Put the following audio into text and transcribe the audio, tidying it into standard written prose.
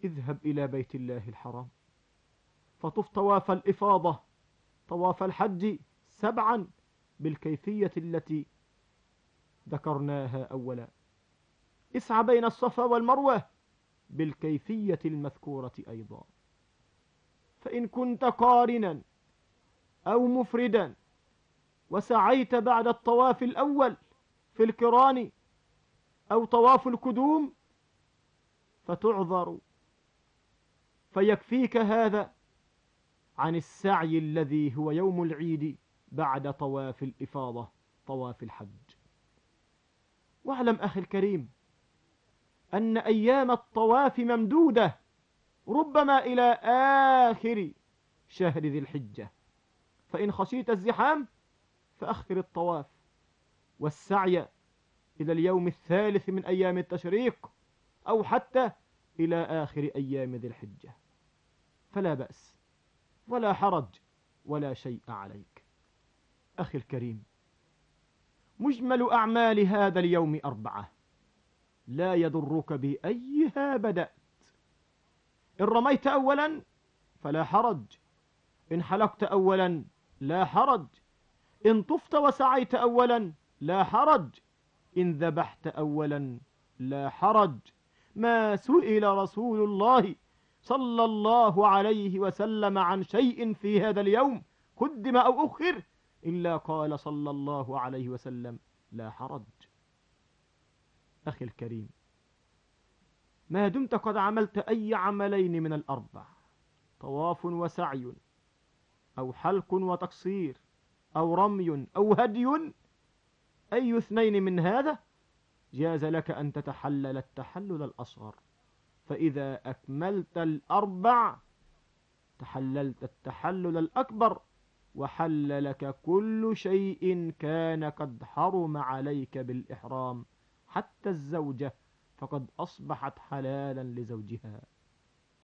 اذهب إلى بيت الله الحرام فطف طواف الإفاضة، طواف الحج 7 بالكيفية التي ذكرناها أولا. اسعى بين الصفا والمروة بالكيفية المذكورة أيضا. فإن كنت قارنا أو مفردا وسعيت بعد الطواف الأول في القران أو طواف القدوم فتعذر، فيكفيك هذا عن السعي الذي هو يوم العيد بعد طواف الإفاضة، طواف الحج. واعلم أخي الكريم أن أيام الطواف ممدودة، ربما إلى آخر شهر ذي الحجة، فإن خشيت الزحام فأخر الطواف والسعي إلى اليوم الثالث من أيام التشريق أو حتى إلى آخر أيام ذي الحجة، فلا بأس ولا حرج ولا شيء عليك. أخي الكريم، مجمل أعمال هذا اليوم 4 لا يضرك بأيها بدأت. إن رميت أولا فلا حرج، إن حلقت أولا لا حرج، إن طفت وسعيت أولا لا حرج، إن ذبحت أولا لا حرج. ما سئل رسول الله صلى الله عليه وسلم عن شيء في هذا اليوم قدم أو أخر إلا قال صلى الله عليه وسلم لا حرج. أخي الكريم، ما دمت قد عملت أي عملين من 4، طواف وسعي أو حلق وتقصير أو رمي أو هدي، أي 2 من هذا جاز لك أن تتحلل التحلل الأصغر، فإذا أكملت 4 تحللت التحلل الأكبر، وحل لك كل شيء كان قد حرم عليك بالإحرام، حتى الزوجة فقد أصبحت حلالا لزوجها.